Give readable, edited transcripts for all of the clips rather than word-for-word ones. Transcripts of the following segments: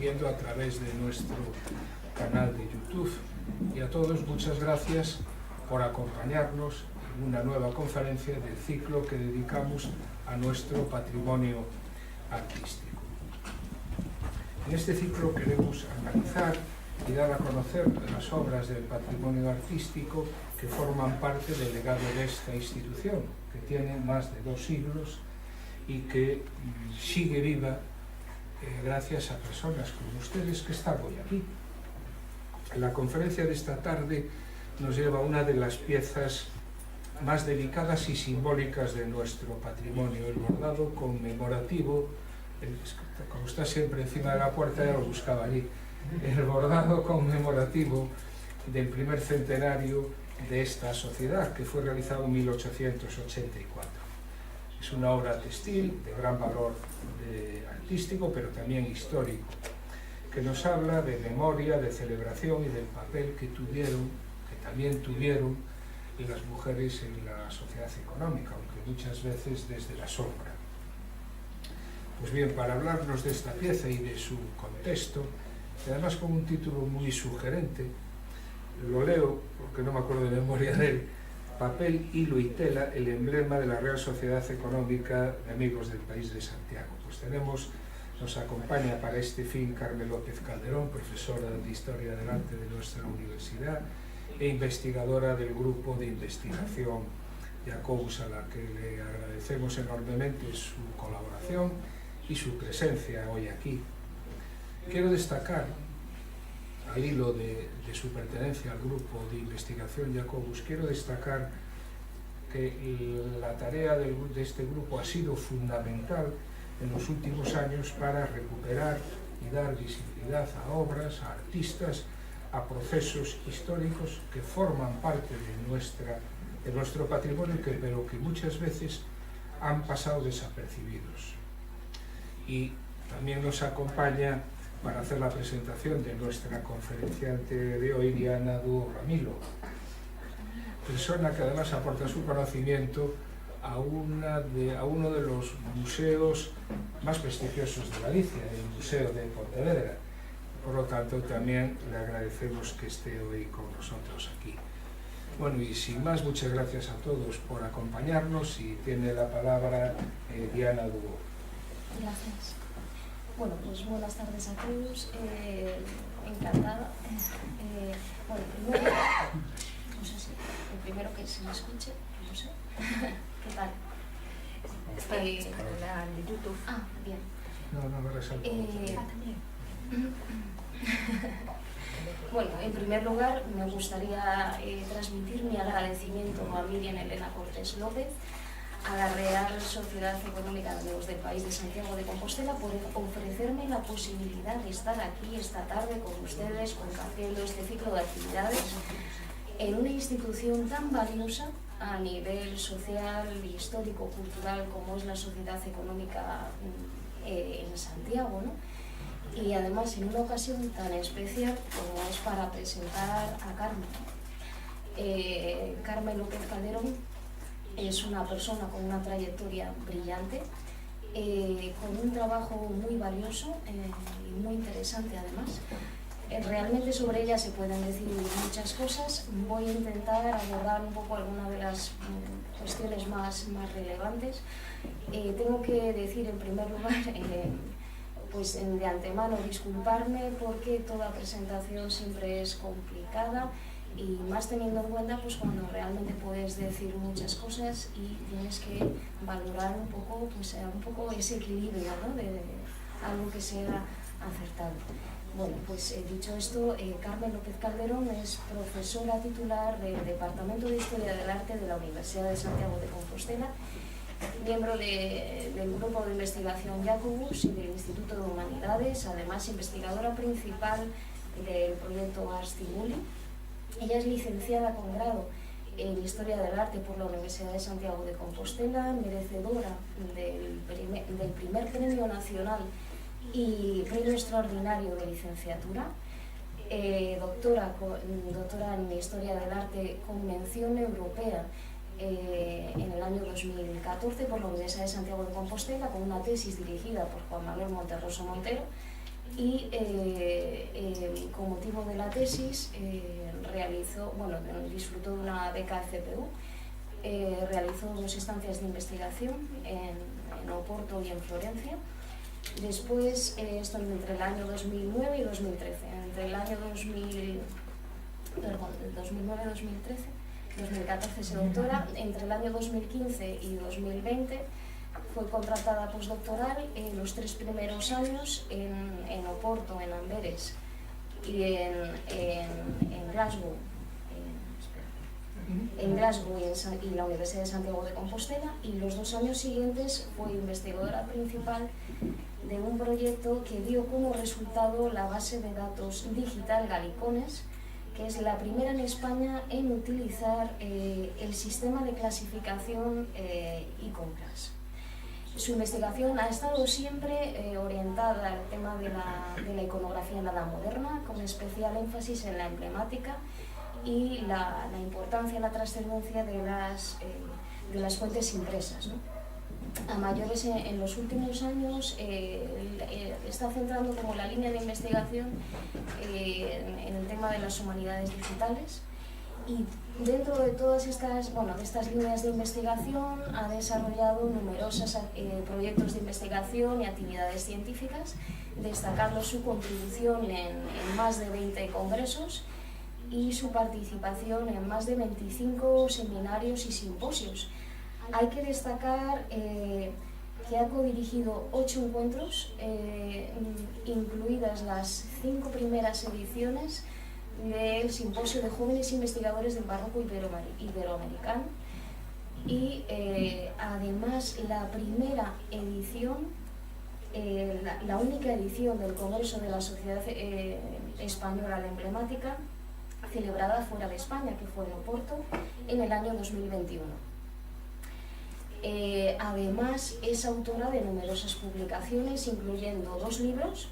viendo a través de nuestro canal de YouTube. Y a todos, muchas gracias por acompañarnos en una nueva conferencia del ciclo que dedicamos a nuestro patrimonio artístico. En este ciclo queremos analizar y dar a conocer las obras del patrimonio artístico que forman parte del legado de esta institución, que tiene más de 2 siglos y que sigue viva gracias a personas como ustedes que están hoy aquí. La conferencia de esta tarde nos lleva a una de las piezas más delicadas y simbólicas de nuestro patrimonio, el bordado conmemorativo, como está siempre encima de la puerta, ya lo buscaba allí, el bordado conmemorativo del primer centenario de esta sociedad, que fue realizado en 1884. Es una obra textil de gran valor artístico, pero también histórico, que nos habla de memoria, de celebración y del papel que también tuvieron las mujeres en la sociedad económica, aunque muchas veces desde la sombra. Pues bien, para hablarnos de esta pieza y de su contexto, y además con un título muy sugerente, lo leo porque no me acuerdo de memoria de él: Papel, hilo y tela, el emblema de la Real Sociedad Económica de Amigos del País de Santiago. Pues nos acompaña para este fin Carmen López Calderón, profesora de Historia del Arte de nuestra universidad e investigadora del grupo de investigación Jacobus, a la que le agradecemos enormemente su colaboración y su presencia hoy aquí. Quiero destacar, al hilo de su pertenencia al grupo de investigación Jacobus, quiero destacar que la tarea de este grupo ha sido fundamental en los últimos años para recuperar y dar visibilidad a obras, a artistas, a procesos históricos que forman parte de nuestro patrimonio, pero que muchas veces han pasado desapercibidos. Y también nos acompaña para hacer la presentación de nuestra conferenciante de hoy, Diana Duo Ramilo, persona que además aporta su conocimiento a uno de los museos más prestigiosos de Galicia, el Museo de Pontevedra. Por lo tanto, también le agradecemos que esté hoy con nosotros aquí. Bueno, y sin más, muchas gracias a todos por acompañarnos, y tiene la palabra Diana Duo. Gracias. Bueno, pues buenas tardes a todos. Encantada. Bueno, primero, no sé si el primero que se me escuche, no sé. ¿Qué tal? Está en la de YouTube. Ah, bien. No me resalto. También. Bueno, en primer lugar me gustaría transmitir mi agradecimiento a Miriam Elena Cortés López, a la Real Sociedad Económica de Amigos del País de Santiago de Compostela, por ofrecerme la posibilidad de estar aquí esta tarde con ustedes compartiendo este ciclo de actividades en una institución tan valiosa a nivel social, histórico, cultural, como es la Sociedad Económica en Santiago, ¿no? Y además en una ocasión tan especial como es para presentar a Carmen. Carmen López Calderón es una persona con una trayectoria brillante, con un trabajo muy valioso y muy interesante además. Realmente sobre ella se pueden decir muchas cosas. Voy a intentar abordar un poco algunas de las cuestiones más relevantes. Tengo que decir en primer lugar, pues de antemano disculparme porque toda presentación siempre es complicada, y más teniendo en cuenta pues cuando realmente puedes decir muchas cosas y tienes que valorar un poco ese equilibrio, ¿no? de algo que sea acertado. Bueno, pues dicho esto, Carmen López Calderón es profesora titular del Departamento de Historia del Arte de la Universidad de Santiago de Compostela, miembro del grupo de investigación Jacobus y del Instituto de Humanidades, además investigadora principal del proyecto Ars Stimuli. Ella es licenciada con grado en Historia del Arte por la Universidad de Santiago de Compostela, merecedora del primer premio nacional y premio extraordinario de licenciatura, doctora en Historia del Arte con mención europea en el año 2014 por la Universidad de Santiago de Compostela, con una tesis dirigida por Juan Manuel Monterroso Montero, y con motivo de la tesis disfrutó de una beca FPU, realizó 2 estancias de investigación en Oporto y en Florencia. Después, esto entre el año 2009 y 2013, entre el año 2009-2014 se doctora, entre el año 2015 y 2020 fue contratada postdoctoral en los 3 primeros años en Oporto, en Amberes y en Glasgow, y la Universidad de Santiago de Compostela, y los 2 años siguientes fue investigadora principal de un proyecto que dio como resultado la base de datos digital Galicones, que es la primera en España en utilizar el sistema de clasificación e-compras. Su investigación ha estado siempre orientada al tema de la iconografía en la Edad Moderna, con especial énfasis en la emblemática y la importancia y la trascendencia de las fuentes impresas, ¿no? A mayores, en los últimos años está centrando como la línea de investigación en el tema de las humanidades digitales, y dentro de todas estas, de estas líneas de investigación ha desarrollado numerosos proyectos de investigación y actividades científicas, destacando su contribución en más de 20 congresos y su participación en más de 25 seminarios y simposios. Hay que destacar que ha codirigido 8 encuentros, incluidas las 5 primeras ediciones del Simposio de Jóvenes Investigadores del Barroco Iberoamericano, y además la primera edición, la única edición del Congreso de la Sociedad Española de Emblemática celebrada fuera de España, que fue en Oporto en el año 2021. Además es autora de numerosas publicaciones, incluyendo 2 libros,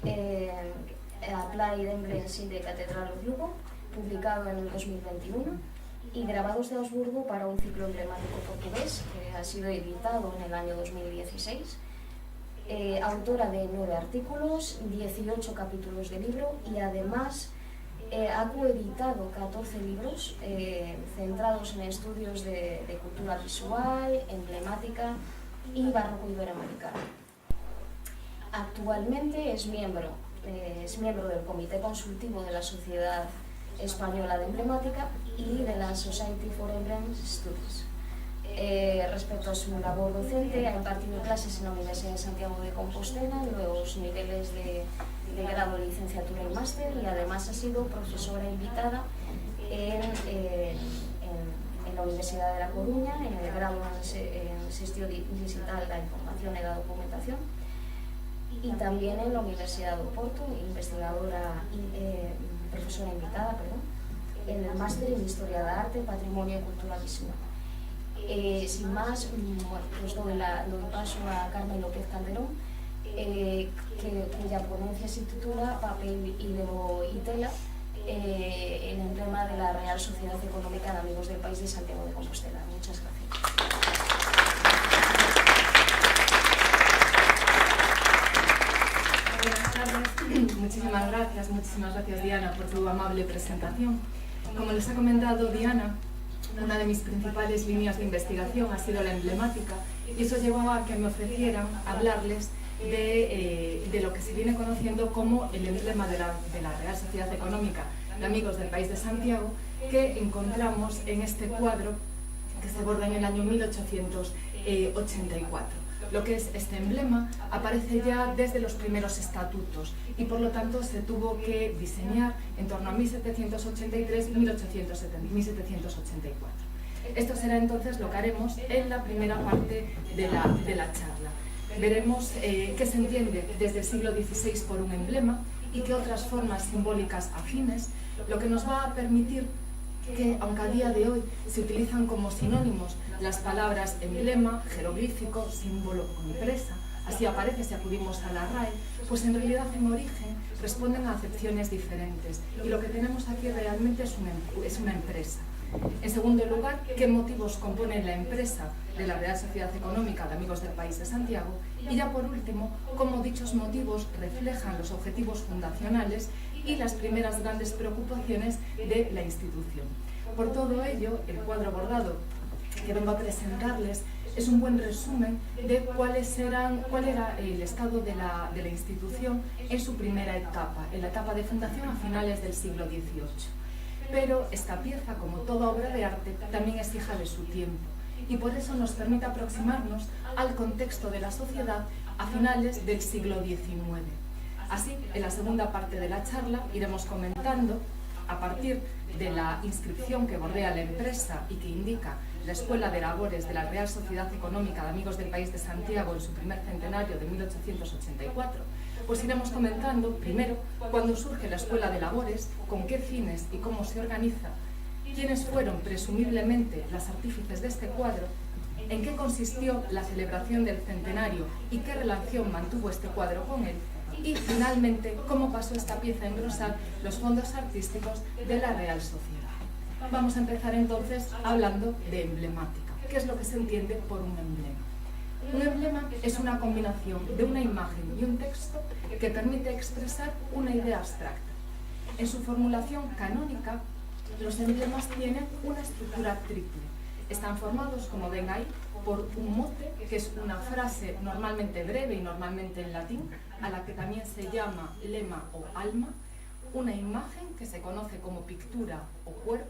Applied Emblems de Catedral of Lugo, publicado en el 2021, y Grabados de Augsburgo para un ciclo emblemático portugués, que ha sido editado en el año 2016. Autora de 9 artículos, 18 capítulos de libro, y además ha coeditado 14 libros centrados en estudios de cultura visual, emblemática y barroco iberoamericano. Actualmente es miembro del Comité Consultivo de la Sociedad Española de Emblemática y de la Society for Emblem Studies. Respecto a su labor docente, ha impartido clases en la Universidad de Santiago de Compostela en los niveles de grado, licenciatura y máster, y además ha sido profesora invitada en la Universidad de La Coruña, en el grado en Gestión Digital, la Información y la Documentación, y también en la Universidad de Oporto, profesora invitada, en el máster en Historia de Arte, Patrimonio y Cultura Visual. Sin más, pues doy paso a Carmen López Calderón, cuya ponencia se titula Papel, hilo y tela, el emblema de la Real Sociedad Económica de Amigos del País de Santiago de Compostela. Muchas gracias. Buenas tardes, muchísimas gracias Diana por tu amable presentación. Como les ha comentado Diana, una de mis principales líneas de investigación ha sido la emblemática, y eso llevó a que me ofrecieran hablarles de lo que se viene conociendo como el emblema de la Real Sociedad Económica de Amigos del País de Santiago, que encontramos en este cuadro que se borda en el año 1884. Lo que es este emblema aparece ya desde los primeros estatutos, y por lo tanto se tuvo que diseñar en torno a 1783-1784. Esto será entonces lo que haremos en la primera parte de la charla. Veremos qué se entiende desde el siglo XVI por un emblema y qué otras formas simbólicas afines, lo que nos va a permitir que, aunque a día de hoy se utilizan como sinónimos las palabras emblema, jeroglífico, símbolo o empresa, así aparece si acudimos a la RAE, pues en realidad en origen responden a acepciones diferentes, y lo que tenemos aquí realmente es una empresa. En segundo lugar, qué motivos componen la empresa de la Real Sociedad Económica de Amigos del País de Santiago. Y ya por último, cómo dichos motivos reflejan los objetivos fundacionales y las primeras grandes preocupaciones de la institución. Por todo ello, el cuadro bordado que vengo a presentarles es un buen resumen de cuál era el estado de la institución en su primera etapa, en la etapa de fundación a finales del siglo XVIII. Pero esta pieza, como toda obra de arte, también es hija de su tiempo y por eso nos permite aproximarnos al contexto de la sociedad a finales del siglo XIX. Así, en la segunda parte de la charla iremos comentando, a partir de la inscripción que bordea la empresa y que indica la Escuela de Labores de la Real Sociedad Económica de Amigos del País de Santiago en su primer centenario de 1884, pues iremos comentando, primero, cuándo surge la Escuela de Labores, con qué fines y cómo se organiza, quiénes fueron presumiblemente las artífices de este cuadro, en qué consistió la celebración del centenario y qué relación mantuvo este cuadro con él, y finalmente cómo pasó esta pieza a engrosar los fondos artísticos de la Real Sociedad. Vamos a empezar entonces hablando de emblemática. ¿Qué es lo que se entiende por un emblema? Un emblema es una combinación de una imagen y un texto que permite expresar una idea abstracta. En su formulación canónica, los emblemas tienen una estructura triple. Están formados, como ven ahí, por un mote, que es una frase normalmente breve y normalmente en latín, a la que también se llama lema o alma, una imagen que se conoce como pictura o cuerpo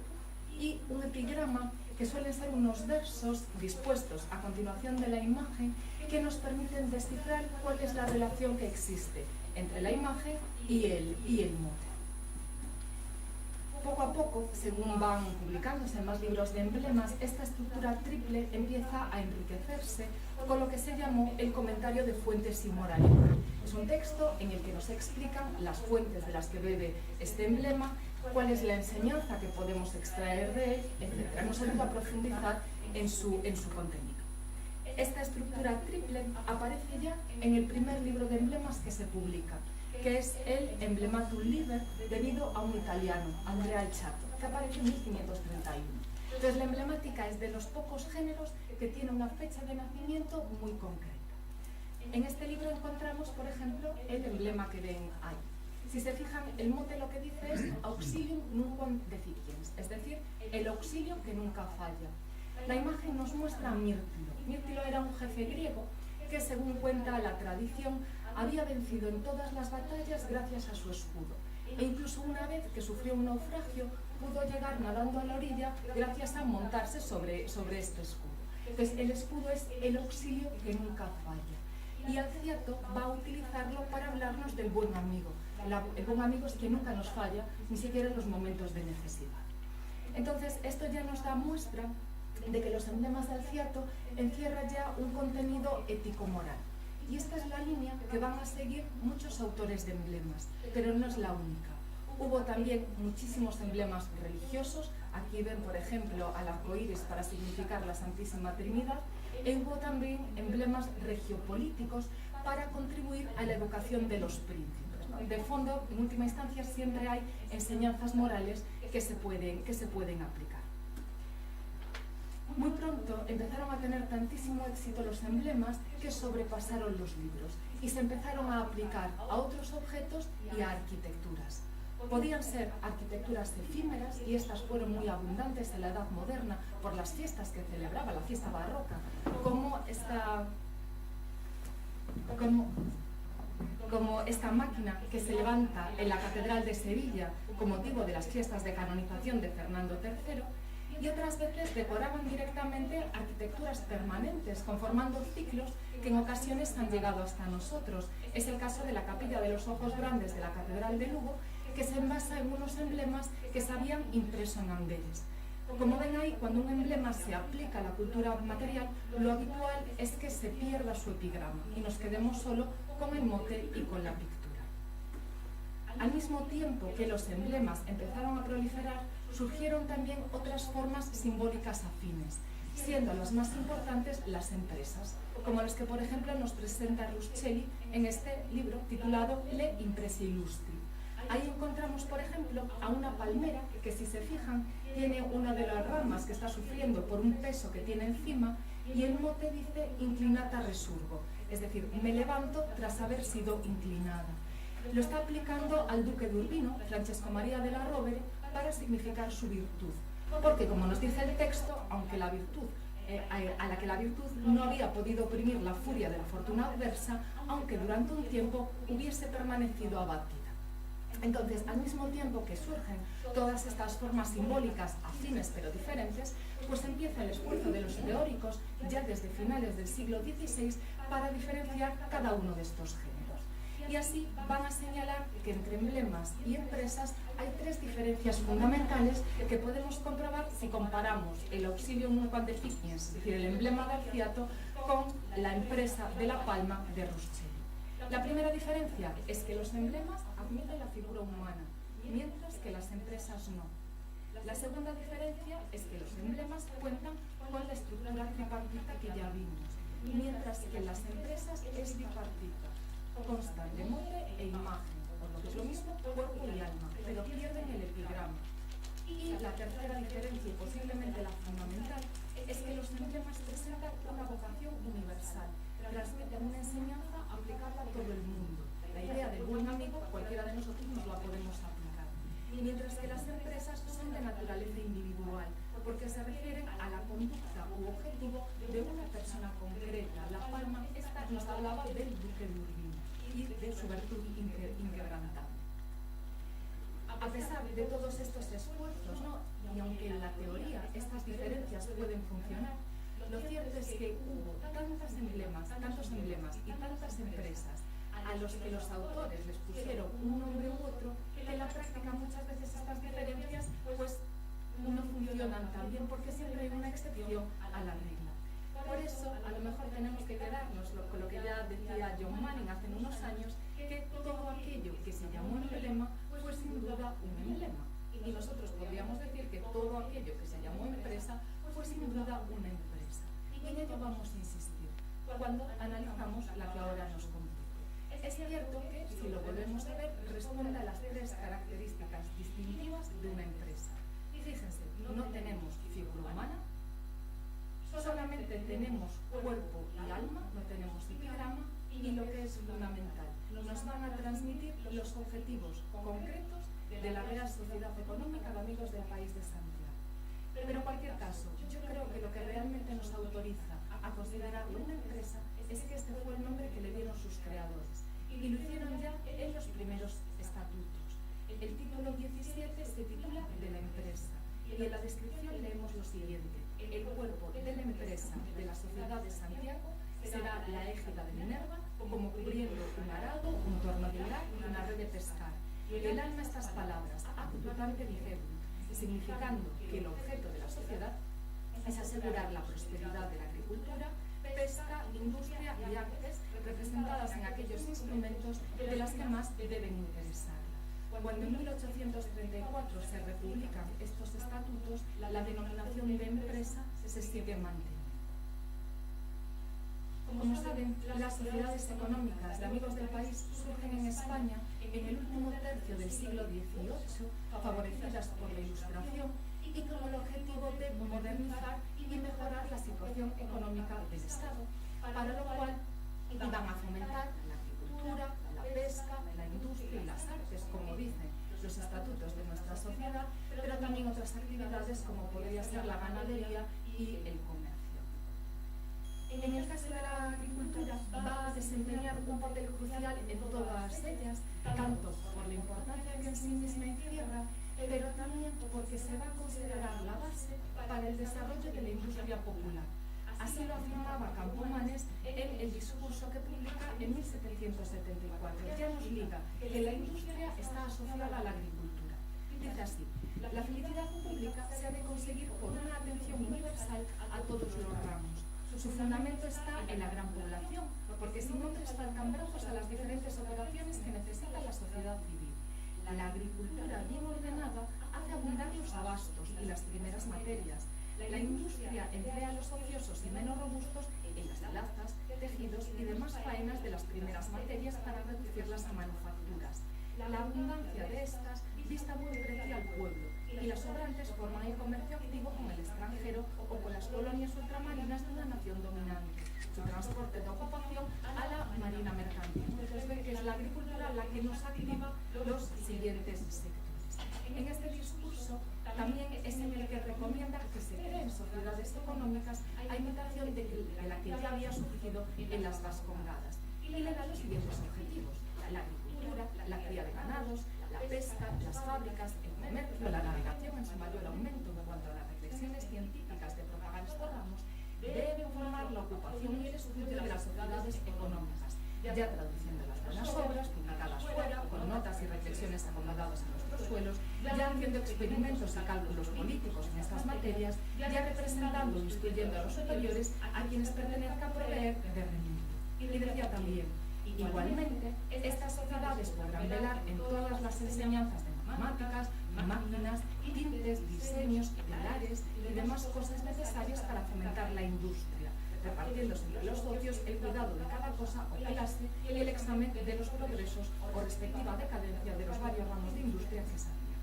y un epigrama que suelen ser unos versos dispuestos a continuación de la imagen que nos permiten descifrar cuál es la relación que existe entre la imagen y el mote. Poco a poco, según van publicándose más libros de emblemas, esta estructura triple empieza a enriquecerse con lo que se llamó el comentario de fuentes y moralidad. Es un texto en el que nos explican las fuentes de las que bebe este emblema, cuál es la enseñanza que podemos extraer de él, etc. Nos ayuda a profundizar en su contenido. Esta estructura triple aparece ya en el primer libro de emblemas que se publica, que es el Emblematum Liber, debido a un italiano, Andrea El Chato, que aparece en 1531. Entonces, la emblemática es de los pocos géneros que tiene una fecha de nacimiento muy concreta. En este libro encontramos, por ejemplo, el emblema que ven ahí. Si se fijan, el mote lo que dice es auxilium nunquam deficiens, es decir, el auxilio que nunca falla. La imagen nos muestra a Mírtilo. Mírtilo era un jefe griego que, según cuenta la tradición, había vencido en todas las batallas gracias a su escudo. E incluso una vez que sufrió un naufragio, pudo llegar nadando a la orilla gracias a montarse sobre este escudo. Entonces, el escudo es el auxilio que nunca falla. Y Alciato va a utilizarlo para hablarnos del buen amigo. El buen amigo es quien nunca nos falla, ni siquiera en los momentos de necesidad. Entonces, esto ya nos da muestra de que los emblemas de Alciato encierran ya un contenido ético-moral. Y esta es la línea que van a seguir muchos autores de emblemas, pero no es la única. Hubo también muchísimos emblemas religiosos. Aquí ven, por ejemplo, al arco iris para significar la Santísima Trinidad. Y hubo también emblemas regiopolíticos para contribuir a la educación de los príncipes. De fondo, en última instancia, siempre hay enseñanzas morales que se pueden aplicar. Muy pronto empezaron a tener tantísimo éxito los emblemas que sobrepasaron los libros y se empezaron a aplicar a otros objetos y a arquitecturas. Podían ser arquitecturas efímeras, y estas fueron muy abundantes en la Edad Moderna por las fiestas que celebraba, la fiesta barroca, como esta máquina que se levanta en la Catedral de Sevilla con motivo de las fiestas de canonización de Fernando III, y otras veces decoraban directamente arquitecturas permanentes, conformando ciclos que en ocasiones han llegado hasta nosotros. Es el caso de la Capilla de los Ojos Grandes de la Catedral de Lugo, que se basa en unos emblemas que se habían impreso en Amberes. Como ven ahí, cuando un emblema se aplica a la cultura material, lo habitual es que se pierda su epigrama y nos quedemos solo con el mote y con la pintura. Al mismo tiempo que los emblemas empezaron a proliferar, surgieron también otras formas simbólicas afines, siendo las más importantes las empresas, como las que, por ejemplo, nos presenta Ruscelli en este libro titulado Le Impressi Illustri. Ahí encontramos, por ejemplo, a una palmera que, si se fijan, tiene una de las ramas que está sufriendo por un peso que tiene encima, y el mote dice inclinata resurgo, es decir, me levanto tras haber sido inclinada. Lo está aplicando al duque de Urbino, Francesco María de la Rovere, para significar su virtud. Porque, como nos dice el texto, aunque la virtud, a la que la virtud no había podido oprimir la furia de la fortuna adversa, aunque durante un tiempo hubiese permanecido abatida. Entonces, al mismo tiempo que surgen todas estas formas simbólicas afines pero diferentes, pues empieza el esfuerzo de los teóricos, ya desde finales del siglo XVI, para diferenciar cada uno de estos géneros. Y así van a señalar que entre emblemas y empresas hay tres diferencias fundamentales que podemos comprobar si comparamos el Auxilium Nuquam Deficiens, es decir, el emblema de Arciato, con la empresa de La Palma de Ruscelli. La primera diferencia es que los emblemas admiten la figura humana, mientras que las empresas no. La segunda diferencia es que los emblemas cuentan con la estructura tripartita que ya vimos, mientras que las empresas es bipartita. Constan de mote e imagen, o lo que es lo mismo, cuerpo y alma, pero pierden el epigrama. Y la tercera diferencia, y posiblemente la fundamental, es que los emblemas presentan una vocación universal, transmiten una enseñanza aplicable a todo el mundo. La idea del buen amigo, cualquiera de nosotros nos la podemos aplicar. Mientras que las empresas son de naturaleza individual, porque se refieren a la conducta u objetivo de una persona concreta. La Palma esta nos hablaba del duque de Urbino y de su virtud inquebrantable. A pesar de todos estos esfuerzos, y aunque en la teoría estas diferencias pueden funcionar, lo cierto es que hubo tantos emblemas y tantas empresas a los que los autores les pusieron un nombre u otro, que en la práctica muchas veces estas diferencias pues no funcionan tan bien, porque siempre hay una excepción a la regla. Por eso, a lo mejor tenemos que quedarnos con lo que ya decía John Manning hace unos años, que todo aquello que se llamó emblema fue sin duda un emblema. Y nosotros podríamos decir que todo aquello que se llamó empresa fue sin duda una empresa. Y en ello vamos a insistir cuando analizamos la que ahora nos compete. Es cierto que, si lo volvemos a ver, responde a las tres características distintivas de una empresa. Y fíjense, no tenemos figura humana, solamente tenemos cuerpo y alma, no tenemos epigrama, y lo que es fundamental, nos van a transmitir los objetivos concretos de la Real Sociedad Económica de Amigos del País de Santiago. Pero en cualquier caso, yo creo que lo que realmente nos autoriza a considerarlo una empresa es que este fue el nombre que le dieron sus creadores, y lo hicieron ya en los primeros estatutos. El título 17 se titula de la empresa, y en la descripción leemos lo siguiente: el cuerpo de la empresa de la Sociedad de Santiago será la égida de Minerva, como cubriendo un arado, un torno de hilar y una red de pescar. El alma estas palabras, actuante dicerum, significando que el objeto de la sociedad es asegurar la prosperidad de la agricultura, pesca, industria y artes, representadas en aquellos instrumentos de las que más deben interesarla. Cuando en 1834 se republican estos estatutos, la denominación de empresa se sigue manteniendo. Como saben, las sociedades económicas de Amigos del País surgen en España en el último tercio del siglo XVIII, favorecidas por la Ilustración y con el objetivo de modernizar y mejorar la situación económica del Estado, para lo cual iban a fomentar la agricultura, la pesca, la industria y las artes, como dicen los estatutos de nuestra sociedad, pero también otras actividades como podría ser la ganadería y el comercio. En el caso de la agricultura va a desempeñar un papel crucial en todas ellas, tanto por la importancia que en sí misma encierra, pero también porque se va a considerar la base para el desarrollo de la industria popular. Así lo afirmaba Campomanes en el discurso que publica en 1774. Ya nos diga que la industria está asociada a la agricultura. Dice así: la felicidad pública se ha de conseguir por una atención universal a todos los ramos. Su fundamento está en la gran población, porque sin hombres faltan brazos a las diferentes operaciones que necesita la sociedad civil. La agricultura bien ordenada hace abundar los abastos y las primeras materias. La industria emplea a los ociosos y menos robustos en las lazas, tejidos y demás faenas de las primeras materias para reducirlas a manufacturas. La abundancia de estas dista muy precio al pueblo y las sobrantes forman el comercio activo con el extranjero o con las colonias ultramarinas de una nación dominante. Su transporte de ocupación a la marina mercantil. Entonces ve que es la agricultura la que nos activa los siguientes sectores. En este discurso también es en el que recomienda que se creen sociedades económicas a imitación de la que ya había surgido en las vascongadas y le da los siguientes objetivos: la agricultura, la cría de ganados, la pesca, las fábricas, el comercio, la navegación en su mayor aumento en cuanto a las reflexiones científicas de propagar estos ramos, deben formar la ocupación y el estudio de las sociedades económicas, ya traduciendo las buenas obras publicadas fuera, con notas y reflexiones acomodadas en nuestros suelos, ya haciendo experimentos y cálculos políticos en estas materias, ya representando e instruyendo a los superiores a quienes pertenezca proveer de rendimiento. Y decía también: igualmente, estas sociedades podrán velar en todas las enseñanzas de matemáticas, máquinas, tintes, diseños, telares y demás cosas necesarias para fomentar la industria, repartiéndose entre los socios el cuidado de cada cosa o clase y el examen de los progresos o respectiva decadencia de los varios ramos de industria que se había.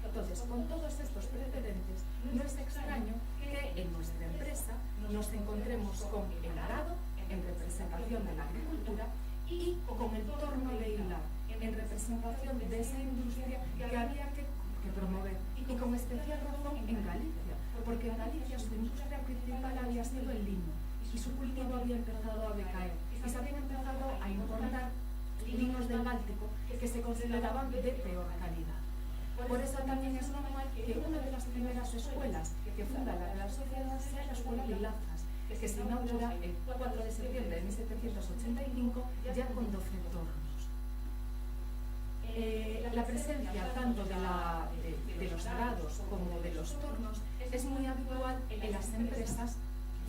Entonces, con todos estos precedentes, no es extraño que en nuestra empresa nos encontremos con el arado en representación de la agricultura y con el torno de hilar en representación de esa industria que había que promover, y con especial razón en Galicia, porque en Galicia su industria principal había sido el lino y su cultivo había empezado a decaer y se habían empezado a importar linos del Báltico que se consideraban de peor calidad. Por eso también es normal que una de las primeras escuelas que funda la Real Sociedad sea la Escuela de Lazas, que se inaugura el 4 de septiembre de 1785 ya con 12 tornos. La presencia tanto de los arados como de los tornos es muy habitual en las empresas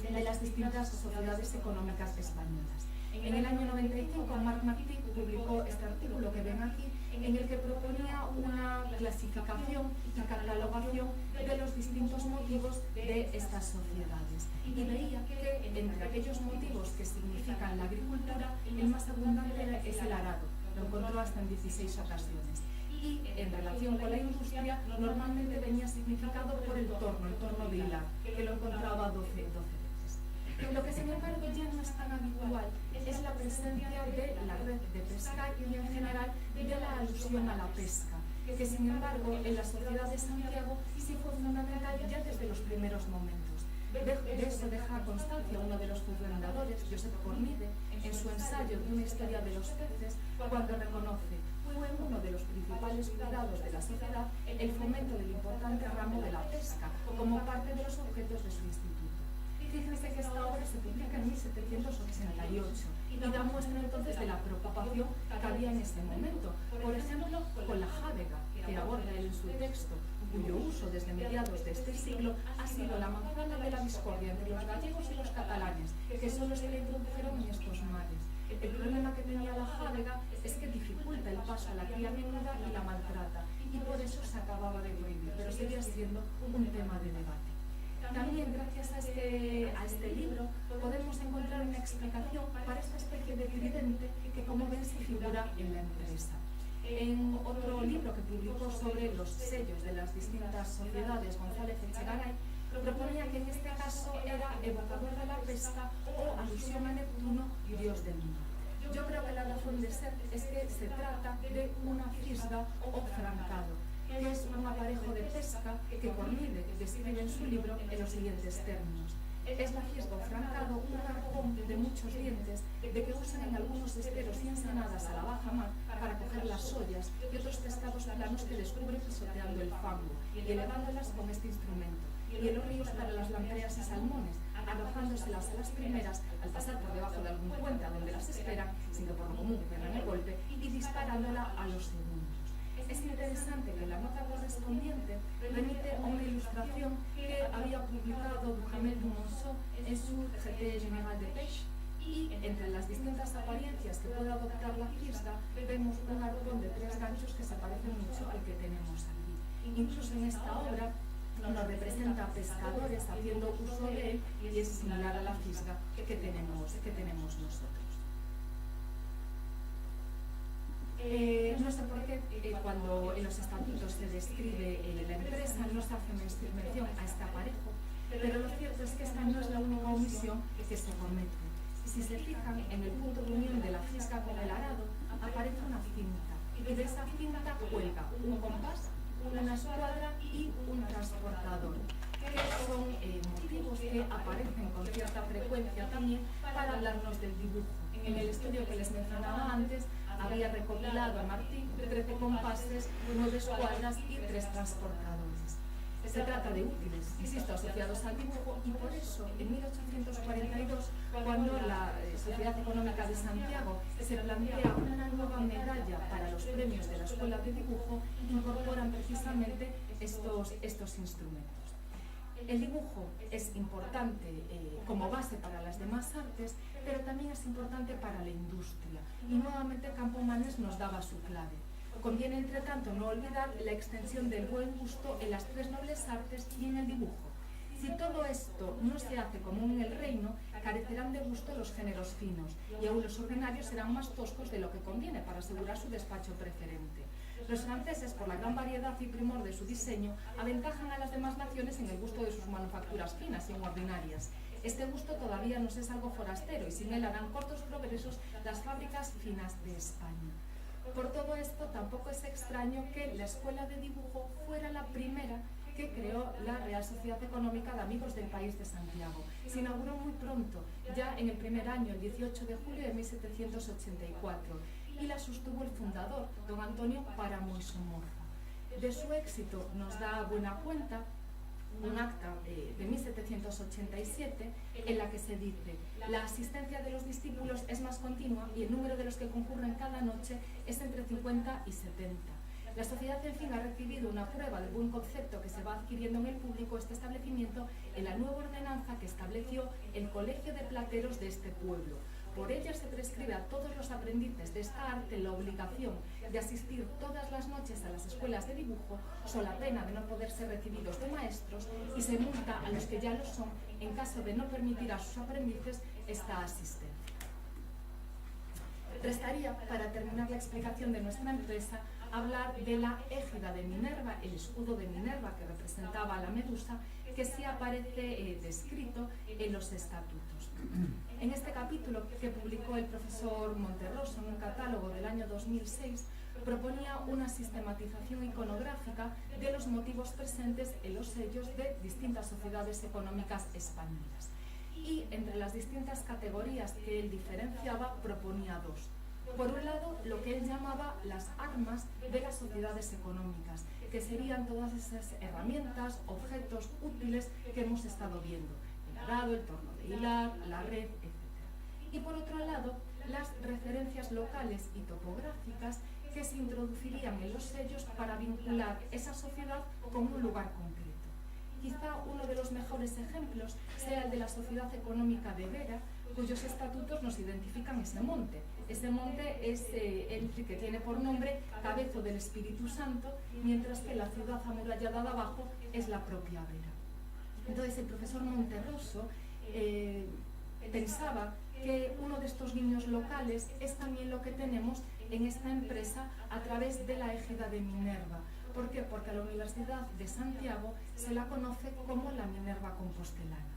de las distintas sociedades económicas españolas. En el año 95, Marc Martí publicó este artículo que ven aquí, en el que proponía una clasificación y catalogación de los distintos motivos de estas sociedades. Y veía que entre aquellos motivos que significan la agricultura, el más abundante es el arado. Lo encontró hasta en 16 ocasiones. Y en relación con la industria, normalmente venía significado por el torno de hilar, que lo encontraba 12 veces. Lo que sin embargo ya no es tan habitual es la presencia de la red de pesca y en general de la alusión a la pesca, que sin embargo en la sociedad de Santiago sí fue fundamental ya desde los primeros momentos. De eso deja constancia uno de los fundadores, Josep Cornide, en su ensayo de una historia de los peces, cuando reconoce: fue uno de los principales cuidados de la sociedad el fomento del importante ramo de la pesca, como parte de los objetos de su instituto. Fíjense que esta obra se publica en 1788 y da muestra entonces de la preocupación que había en ese momento. Por ejemplo, con la jávega, que aborda él en su texto, cuyo uso desde mediados de este siglo ha sido la manzana de la discordia entre los gallegos y los catalanes, que son los que le introdujeron en estos mares. El problema que tenía la jávega es que dificulta el paso a la cría menuda y la maltrata, y por eso se acababa de prohibir, pero seguía siendo un tema de debate. También, gracias a este libro, podemos encontrar una explicación para esta especie de tridente que, como ven, se figura en la empresa. En otro libro que publicó sobre los sellos de las distintas sociedades, González Echegaray proponía que en este caso era evocador de la pesca o alusión a Neptuno, dios del mar. Yo creo que la razón de ser es que se trata de una fisga o francado, que es un aparejo de pesca que Cornide describe en su libro en los siguientes términos. Es la fisga o francado, un arpón de muchos dientes, de que usan en algunos esteros y ensenadas a la baja mar para coger las ollas y otros pescados planos que descubren pisoteando el fango y elevándolas con este instrumento. Y en los ríos para las lampreas y salmones, arrojándoselas a las primeras al pasar por debajo de algún puente a donde las esperan, sin que por lo común pierdan el golpe, y disparándola a los segundos. Es interesante que la nota correspondiente remite a una ilustración que había publicado Duhamel du Monceau en su Traité Général de Pêche, y entre las distintas apariencias que puede adoptar la fisga vemos un arpón de 3 ganchos que se parece mucho al que tenemos aquí. Incluso en esta obra nos representa pescadores haciendo uso de él y es similar a la fisga que tenemos nosotros. No sé por qué cuando en los estatutos se describe la empresa no se hace mención a este aparejo, pero lo cierto es que esta no es la única omisión que se comete. Si se fijan, en el punto de unión de la fisga con el arado aparece una cinta, y de esa cinta cuelga un compás, una escuadra y un transportador, que son motivos que aparecen con cierta frecuencia también para hablarnos del dibujo. En el estudio que les mencionaba antes, había recopilado a Martín 13 compases, 9 escuadras y 3 transportadores. Se trata de útiles, insisto, asociados al dibujo, y por eso en 1842, cuando la Sociedad Económica de Santiago se plantea una nueva medalla para los premios de la Escuela de Dibujo, incorporan precisamente estos instrumentos. El dibujo es importante como base para las demás artes, pero también es importante para la industria, y nuevamente Campomanes nos daba su clave. Conviene, entre tanto, no olvidar la extensión del buen gusto en las 3 nobles artes y en el dibujo. Si todo esto no se hace común en el reino, carecerán de gusto los géneros finos, y aún los ordinarios serán más toscos de lo que conviene para asegurar su despacho preferente. Los franceses, por la gran variedad y primor de su diseño, aventajan a las demás naciones en el gusto de sus manufacturas finas y aún ordinarias. Este gusto todavía nos es algo forastero, y sin él harán cortos progresos las fábricas finas de España. Por todo esto, tampoco es extraño que la Escuela de Dibujo fuera la primera que creó la Real Sociedad Económica de Amigos del País de Santiago. Se inauguró muy pronto, ya en el primer año, el 18 de julio de 1784, y la sostuvo el fundador, don Antonio Páramo y Somorza. De su éxito nos da buena cuenta un acta de 1787 en la que se dice: la asistencia de los discípulos es más continua y el número de los que concurren cada noche es entre 50 y 70. La sociedad, en fin, ha recibido una prueba del buen concepto que se va adquiriendo en el público este establecimiento en la nueva ordenanza que estableció el Colegio de Plateros de este pueblo. Por ella se prescribe a todos los aprendices de esta arte la obligación de asistir todas las noches a las escuelas de dibujo, sola pena de no poder ser recibidos de maestros, y se multa a los que ya lo son en caso de no permitir a sus aprendices esta asistencia. Restaría, para terminar la explicación de nuestra empresa, hablar de la égida de Minerva, el escudo de Minerva que representaba a la medusa, que sí aparece descrito en los estatutos. En este capítulo que publicó el profesor Monterroso en un catálogo del año 2006, proponía una sistematización iconográfica de los motivos presentes en los sellos de distintas sociedades económicas españolas. Y entre las distintas categorías que él diferenciaba, proponía 2. Por un lado, lo que él llamaba las armas de las sociedades económicas, que serían todas esas herramientas, objetos útiles que hemos estado viendo: el arado, el torno de hilar, la red, etc. Y por otro lado, las referencias locales y topográficas que se introducirían en los sellos para vincular esa sociedad con un lugar concreto. Quizá uno de los mejores ejemplos sea el de la Sociedad Económica de Vera, cuyos estatutos nos identifican ese monte. Ese monte es el que tiene por nombre Cabezo del Espíritu Santo, mientras que la ciudad amurallada de abajo es la propia Vera. Entonces el profesor Monterroso pensaba que uno de estos guiños locales es también lo que tenemos en esta empresa a través de la égida de Minerva. ¿Por qué? Porque a la Universidad de Santiago se la conoce como la Minerva Compostelana.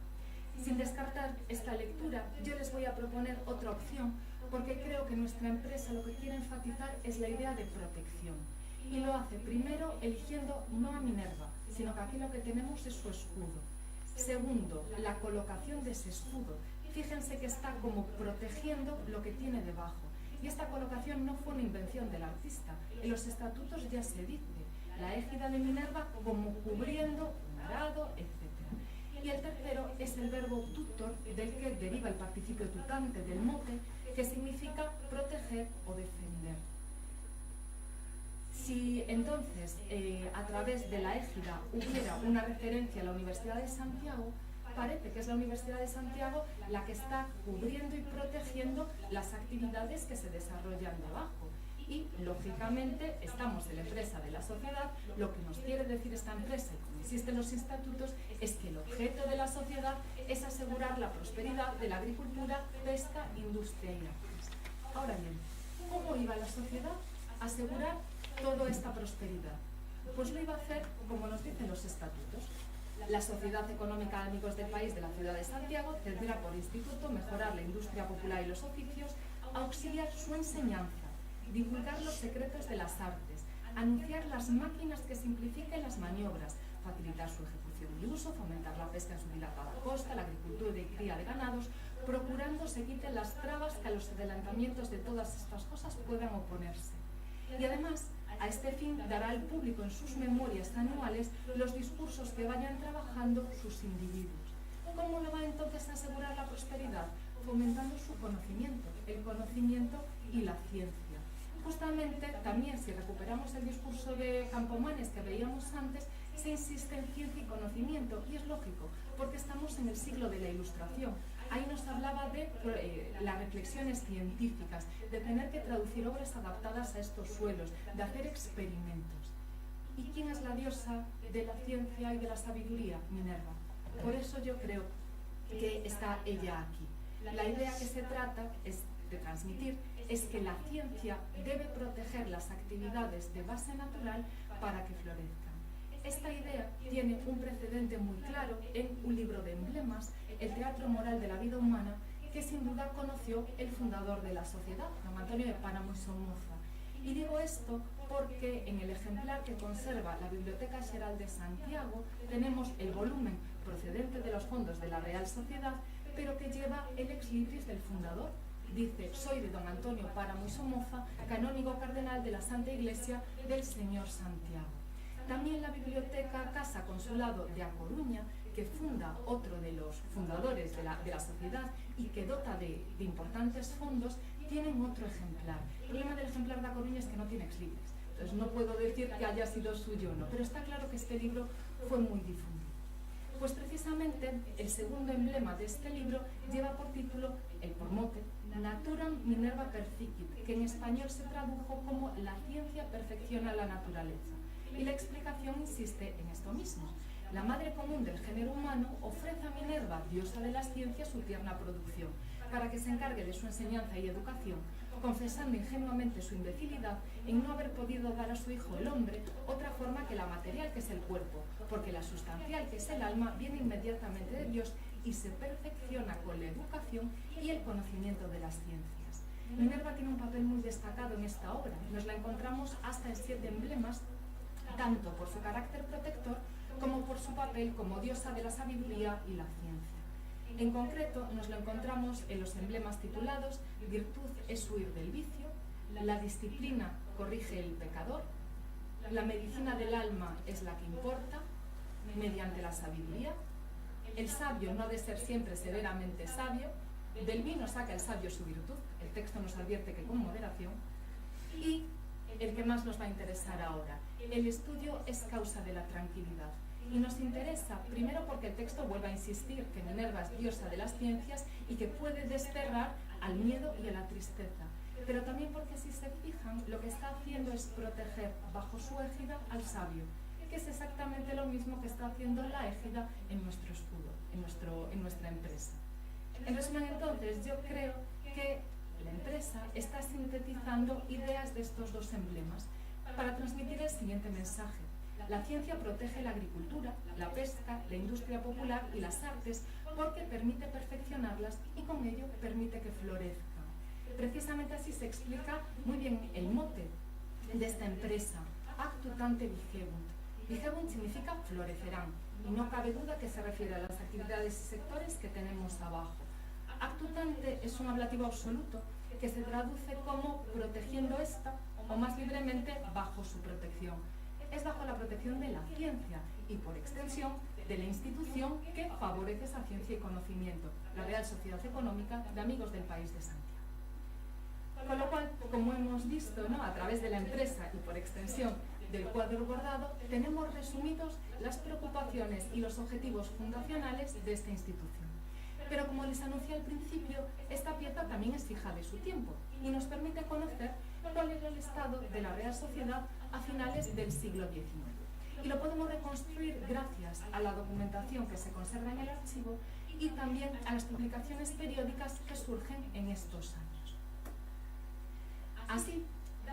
Sin descartar esta lectura, yo les voy a proponer otra opción, porque creo que nuestra empresa lo que quiere enfatizar es la idea de protección. Y lo hace primero eligiendo no a Minerva, sino que aquí lo que tenemos es su escudo. Segundo, la colocación de ese escudo. Fíjense que está como protegiendo lo que tiene debajo. Y esta colocación no fue una invención del artista. En los estatutos ya se dice: la égida de Minerva como cubriendo un arado, etc. Y el tercero es el verbo tutor, del que deriva el participio tutante del mote, que significa proteger o defender. Si entonces a través de la égida hubiera una referencia a la Universidad de Santiago, parece que es la Universidad de Santiago la que está cubriendo y protegiendo las actividades que se desarrollan debajo. Y, lógicamente, estamos en la empresa de la sociedad. Lo que nos quiere decir esta empresa, y como existen los estatutos, es que el objeto de la sociedad es asegurar la prosperidad de la agricultura, pesca, industria y artes. Ahora bien, ¿cómo iba la sociedad? asegurar toda esta prosperidad. Pues lo iba a hacer como nos dicen los estatutos. La Sociedad Económica de Amigos del País de la Ciudad de Santiago tendrá por instituto mejorar la industria popular y los oficios, auxiliar su enseñanza, divulgar los secretos de las artes, anunciar las máquinas que simplifiquen las maniobras, facilitar su ejecución y uso, fomentar la pesca en su dilatada costa, la agricultura y cría de ganados, procurando se quiten las trabas que a los adelantamientos de todas estas cosas puedan oponerse. Y además, a este fin dará al público en sus memorias anuales los discursos que vayan trabajando sus individuos. ¿Cómo lo va entonces a asegurar la prosperidad? Fomentando su conocimiento, el conocimiento y la ciencia. Justamente, también si recuperamos el discurso de Campomanes que veíamos antes, se insiste en ciencia y conocimiento, y es lógico, porque estamos en el siglo de la Ilustración. Ahí nos hablaba de las reflexiones científicas, de tener que traducir obras adaptadas a estos suelos, de hacer experimentos. ¿Y quién es la diosa de la ciencia y de la sabiduría? Minerva. Por eso yo creo que está ella aquí. La idea que se trata de transmitir es que la ciencia debe proteger las actividades de base natural para que florezcan. Esta idea tiene un precedente muy claro en un libro de emblemas, El teatro moral de la vida humana, que sin duda conoció el fundador de la sociedad, don Antonio de Páramo y Somoza. Y digo esto porque en el ejemplar que conserva la Biblioteca Xeral de Santiago tenemos el volumen procedente de los fondos de la Real Sociedad, pero que lleva el ex libris del fundador. Dice: soy de don Antonio Páramo y Somoza, canónigo cardenal de la Santa Iglesia del Señor Santiago. También la Biblioteca Casa Consulado de A Coruña, que funda otro de los fundadores de la sociedad y que dota de importantes fondos, tienen otro ejemplar. El problema del ejemplar de A Coruña es que no tiene ex libris, entonces no puedo decir que haya sido suyo o no, pero está claro que este libro fue muy difundido. Pues precisamente el segundo emblema de este libro lleva por título, por mote, Naturam Minerva Perficit, que en español se tradujo como La ciencia perfecciona la naturaleza. Y la explicación insiste en esto mismo. La madre común del género humano ofrece a Minerva, diosa de las ciencias, su tierna producción, para que se encargue de su enseñanza y educación, confesando ingenuamente su imbecilidad en no haber podido dar a su hijo el hombre otra forma que la material, que es el cuerpo, porque la sustancial, que es el alma, viene inmediatamente de Dios y se perfecciona con la educación y el conocimiento de las ciencias. Minerva tiene un papel muy destacado en esta obra. Nos la encontramos hasta en 7 emblemas, tanto por su carácter protector como por su papel como diosa de la sabiduría y la ciencia. En concreto, nos lo encontramos en los emblemas titulados Virtud es huir del vicio, la disciplina corrige el pecador, la medicina del alma es la que importa, mediante la sabiduría, el sabio no ha de ser siempre severamente sabio, del vino saca el sabio su virtud, el texto nos advierte que con moderación, y el que más nos va a interesar ahora, el estudio es causa de la tranquilidad. Y nos interesa, primero porque el texto vuelve a insistir que Minerva es diosa de las ciencias y que puede desterrar al miedo y a la tristeza. Pero también porque, si se fijan, lo que está haciendo es proteger bajo su égida al sabio, que es exactamente lo mismo que está haciendo la égida en nuestro escudo, en nuestra empresa. En resumen, entonces, yo creo que la empresa está sintetizando ideas de estos dos emblemas para transmitir el siguiente mensaje. La ciencia protege la agricultura, la pesca, la industria popular y las artes porque permite perfeccionarlas y con ello permite que florezcan. Precisamente así se explica muy bien el mote de esta empresa, Actutante Vigebunt. Vigebunt significa florecerán y no cabe duda que se refiere a las actividades y sectores que tenemos abajo. Actutante es un ablativo absoluto que se traduce como protegiendo esta, o más libremente bajo su protección. Es bajo la protección de la ciencia y, por extensión, de la institución que favorece esa ciencia y conocimiento, la Real Sociedad Económica de Amigos del País de Santiago. Con lo cual, como hemos visto, a través de la empresa y, por extensión, del cuadro bordado, tenemos resumidos las preocupaciones y los objetivos fundacionales de esta institución. Pero como les anuncié al principio, esta pieza también es hija de su tiempo y nos permite conocer cuál era el estado de la Real Sociedad a finales del siglo XIX. Y lo podemos reconstruir gracias a la documentación que se conserva en el archivo y también a las publicaciones periódicas que surgen en estos años. Así,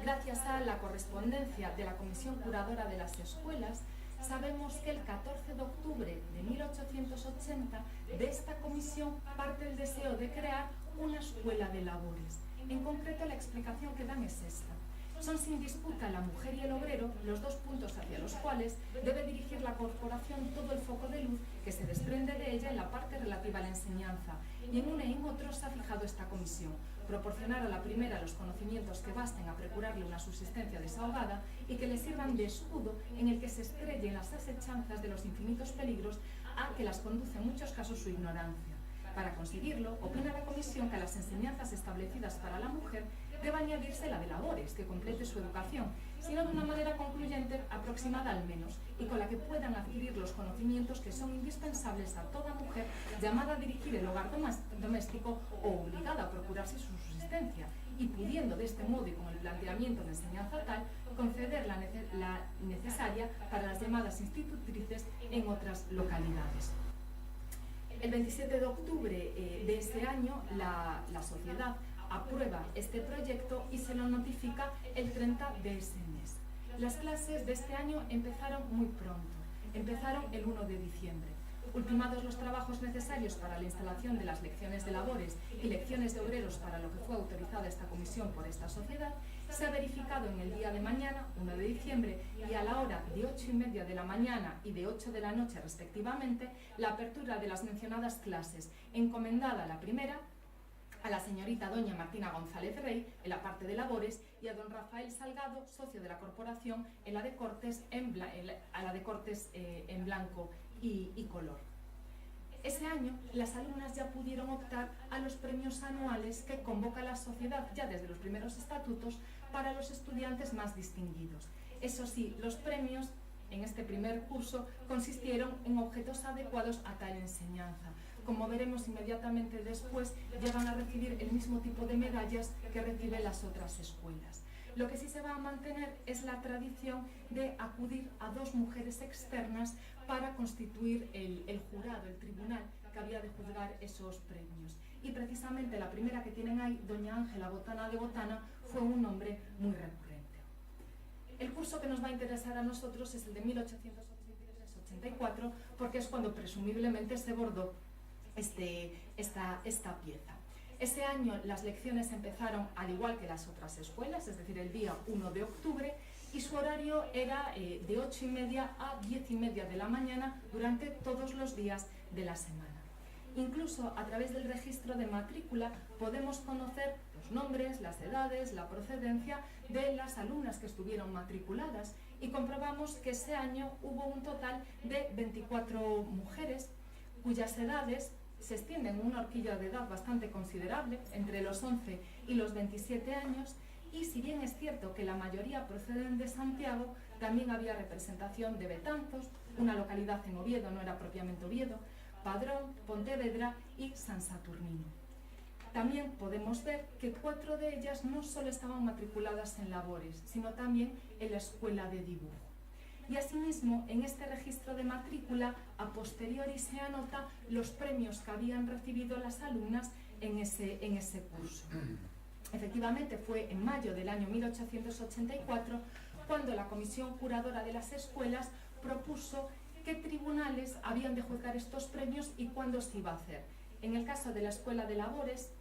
Gracias a la correspondencia de la Comisión Curadora de las Escuelas, sabemos que el 14 de octubre de 1880 de esta comisión parte el deseo de crear una escuela de labores. En concreto, la explicación que dan es esta. Son sin disputa la mujer y el obrero los dos puntos hacia los cuales debe dirigir la corporación todo el foco de luz que se desprende de ella en la parte relativa a la enseñanza, y en uno y en otro se ha fijado esta comisión: proporcionar a la primera los conocimientos que basten a procurarle una subsistencia desahogada y que le sirvan de escudo en el que se estrellen las asechanzas de los infinitos peligros a que las conduce en muchos casos su ignorancia. Para conseguirlo, opina la Comisión que a las enseñanzas establecidas para la mujer debe añadirse la de labores, que complete su educación, sino de una manera concluyente, aproximada al menos, y con la que puedan adquirir los conocimientos que son indispensables a toda mujer llamada a dirigir el hogar doméstico o obligada a procurarse su subsistencia, y pudiendo de este modo y con el planteamiento de enseñanza tal, conceder la necesaria para las llamadas institutrices en otras localidades. El 27 de octubre de ese año, la sociedad aprueba este proyecto y se lo notifica el 30 de ese mes. Las clases de este año empezaron muy pronto, empezaron el 1 de diciembre. Ultimados los trabajos necesarios para la instalación de las lecciones de labores y lecciones de obreros, para lo que fue autorizada esta comisión por esta sociedad, se ha verificado en el día de mañana, 1 de diciembre, y a la hora de 8:30 de la mañana y de 8 de la noche respectivamente, la apertura de las mencionadas clases, encomendada la primera a la señorita doña Martina González Rey en la parte de labores y a don Rafael Salgado, socio de la corporación, en la de cortes en blanco y color. Ese año las alumnas ya pudieron optar a los premios anuales que convoca la sociedad ya desde los primeros estatutos para los estudiantes más distinguidos. Eso sí, los premios en este primer curso consistieron en objetos adecuados a tal enseñanza. Como veremos inmediatamente después, llegan a recibir el mismo tipo de medallas que reciben las otras escuelas. Lo que sí se va a mantener es la tradición de acudir a dos mujeres externas para constituir el jurado, el tribunal que había de juzgar esos premios. Y precisamente la primera que tienen ahí, doña Ángela Botana de Botana, fue un nombre muy recurrente. El curso que nos va a interesar a nosotros es el de 1883-84, porque es cuando presumiblemente se bordó esta pieza. Ese año las lecciones empezaron al igual que las otras escuelas, es decir, el día 1 de octubre, y su horario era de 8:30 a 10:30 de la mañana durante todos los días de la semana. Incluso a través del registro de matrícula podemos conocer los nombres, las edades, la procedencia de las alumnas que estuvieron matriculadas, y comprobamos que ese año hubo un total de 24 mujeres cuyas edades se extienden en una horquilla de edad bastante considerable, entre los 11 y los 27 años, y si bien es cierto que la mayoría proceden de Santiago, también había representación de Betanzos, una localidad en Oviedo, no era propiamente Oviedo, Padrón, Pontevedra y San Saturnino. También podemos ver que 4 de ellas no solo estaban matriculadas en labores, sino también en la escuela de dibujo. Y asimismo, en este registro de matrícula, a posteriori se anota los premios que habían recibido las alumnas en ese curso. Efectivamente, fue en mayo del año 1884 cuando la Comisión Curadora de las Escuelas propuso qué tribunales habían de juzgar estos premios y cuándo se iba a hacer. En el caso de la Escuela de Labores,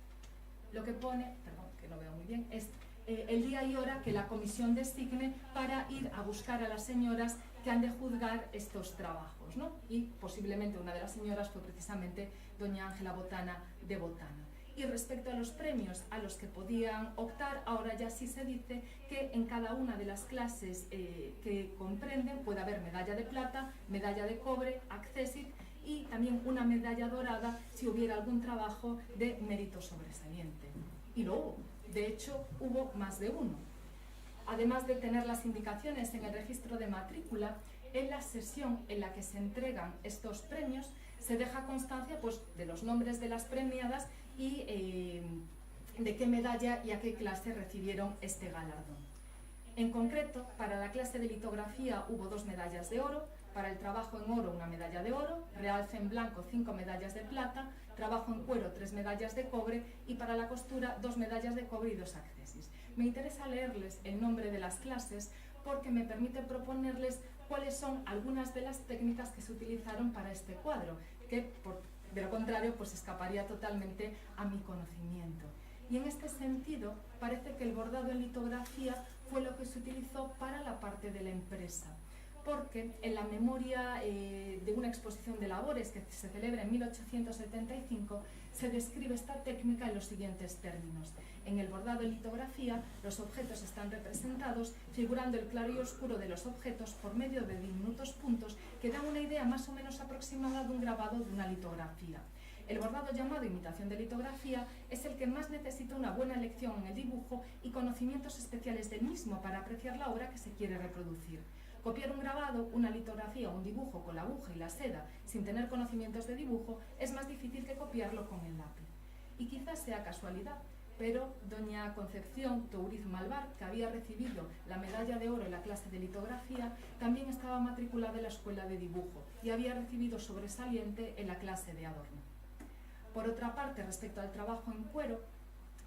lo que pone, perdón, que no veo muy bien, es el día y hora que la comisión designe para ir a buscar a las señoras que han de juzgar estos trabajos, ¿no? Y posiblemente una de las señoras fue precisamente doña Ángela Botana de Botana. Y respecto a los premios a los que podían optar, ahora ya sí se dice que en cada una de las clases que comprenden puede haber medalla de plata, medalla de cobre, accésit y también una medalla dorada si hubiera algún trabajo de mérito sobresaliente. Y lo hubo. De hecho, hubo más de uno. Además de tener las indicaciones en el registro de matrícula, en la sesión en la que se entregan estos premios se deja constancia pues, de los nombres de las premiadas y de qué medalla y a qué clase recibieron este galardón. En concreto, para la clase de litografía hubo 2 medallas de oro, para el trabajo en oro 1 medalla de oro, realce en blanco 5 medallas de plata, trabajo en cuero 3 medallas de cobre y para la costura 2 medallas de cobre y 2 accésis. me interesa leerles el nombre de las clases porque me permite proponerles cuáles son algunas de las técnicas que se utilizaron para este cuadro, que de lo contrario pues escaparía totalmente a mi conocimiento. Y en este sentido parece que el bordado en litografía fue lo que se utilizó para la parte de la empresa, porque en la memoria de una exposición de labores que se celebra en 1875 se describe esta técnica en los siguientes términos. En el bordado en litografía, los objetos están representados figurando el claro y oscuro de los objetos por medio de diminutos puntos que dan una idea más o menos aproximada de un grabado de una litografía. El bordado llamado imitación de litografía es el que más necesita una buena lección en el dibujo y conocimientos especiales del mismo para apreciar la obra que se quiere reproducir. Copiar un grabado, una litografía o un dibujo con la aguja y la seda sin tener conocimientos de dibujo es más difícil que copiarlo con el lápiz. Y quizás sea casualidad, pero doña Concepción Touriz Malvar, que había recibido la medalla de oro en la clase de litografía, también estaba matriculada en la escuela de dibujo y había recibido sobresaliente en la clase de adorno. Por otra parte, respecto al trabajo en cuero,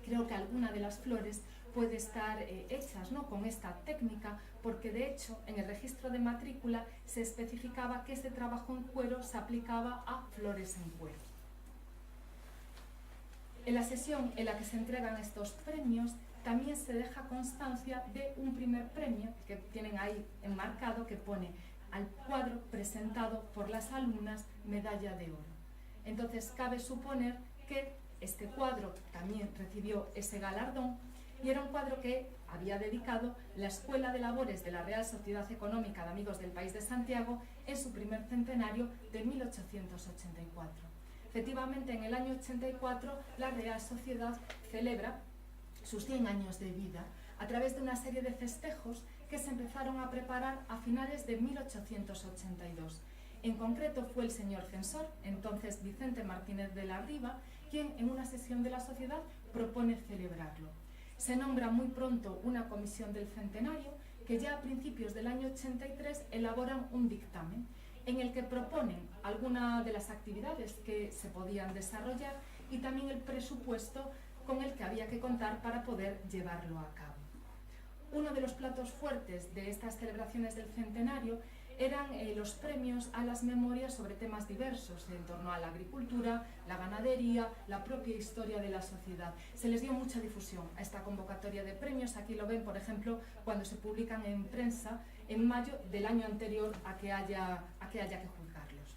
creo que alguna de las flores puede estar hechas, ¿no?, con esta técnica, porque de hecho en el registro de matrícula se especificaba que este trabajo en cuero se aplicaba a flores en cuero. En la sesión en la que se entregan estos premios también se deja constancia de un primer premio que tienen ahí enmarcado que pone al cuadro presentado por las alumnas medalla de oro. Entonces cabe suponer que este cuadro también recibió ese galardón y era un cuadro que había dedicado la Escuela de Labores de la Real Sociedad Económica de Amigos del País de Santiago en su primer centenario de 1884. Efectivamente, en el año 84 la Real Sociedad celebra sus 100 años de vida a través de una serie de festejos que se empezaron a preparar a finales de 1882. En concreto fue el señor censor, entonces Vicente Martínez de la Riva, quien en una sesión de la sociedad propone celebrarlo. Se nombra muy pronto una comisión del centenario que ya a principios del año 83 elaboran un dictamen en el que proponen algunas de las actividades que se podían desarrollar y también el presupuesto con el que había que contar para poder llevarlo a cabo. Uno de los platos fuertes de estas celebraciones del centenario eran los premios a las memorias sobre temas diversos en torno a la agricultura, la ganadería, la propia historia de la sociedad. Se les dio mucha difusión a esta convocatoria de premios. Aquí lo ven, por ejemplo, cuando se publican en prensa en mayo del año anterior a que haya que juzgarlos.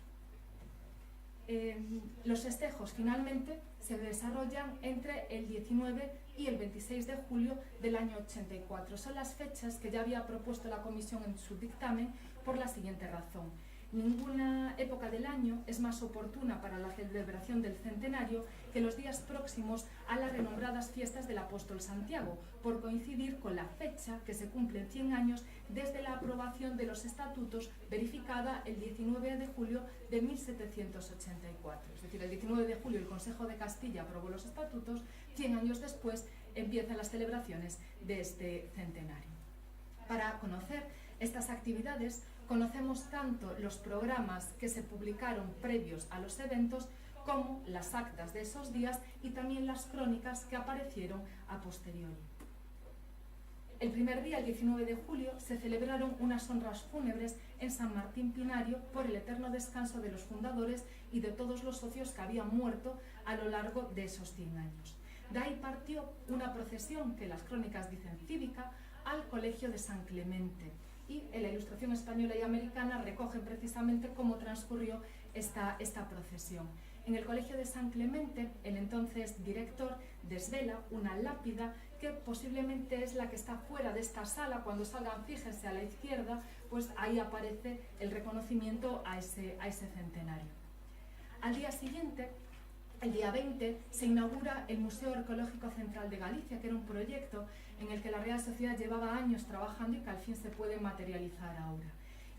Los festejos finalmente se desarrollan entre el 19 y el 26 de julio del año 84. Son las fechas que ya había propuesto la comisión en su dictamen por la siguiente razón. Ninguna época del año es más oportuna para la celebración del centenario que los días próximos a las renombradas fiestas del apóstol Santiago, por coincidir con la fecha que se cumplen 100 años desde la aprobación de los estatutos verificada el 19 de julio de 1784. Es decir, el 19 de julio el Consejo de Castilla aprobó los estatutos, 100 años después empiezan las celebraciones de este centenario. Para conocer estas actividades, conocemos tanto los programas que se publicaron previos a los eventos como las actas de esos días y también las crónicas que aparecieron a posteriori. El primer día, el 19 de julio, se celebraron unas honras fúnebres en San Martín Pinario por el eterno descanso de los fundadores y de todos los socios que habían muerto a lo largo de esos 100 años. De ahí partió una procesión que las crónicas dicen cívica al Colegio de San Clemente. Y en la Ilustración española y americana recogen precisamente cómo transcurrió esta procesión. En el Colegio de San Clemente, el entonces director desvela una lápida que posiblemente es la que está fuera de esta sala. Cuando salgan, fíjense a la izquierda, pues ahí aparece el reconocimiento a ese centenario. Al día siguiente, el día 20, se inaugura el Museo Arqueológico Central de Galicia, que era un proyecto en el que la Real Sociedad llevaba años trabajando y que al fin se puede materializar ahora.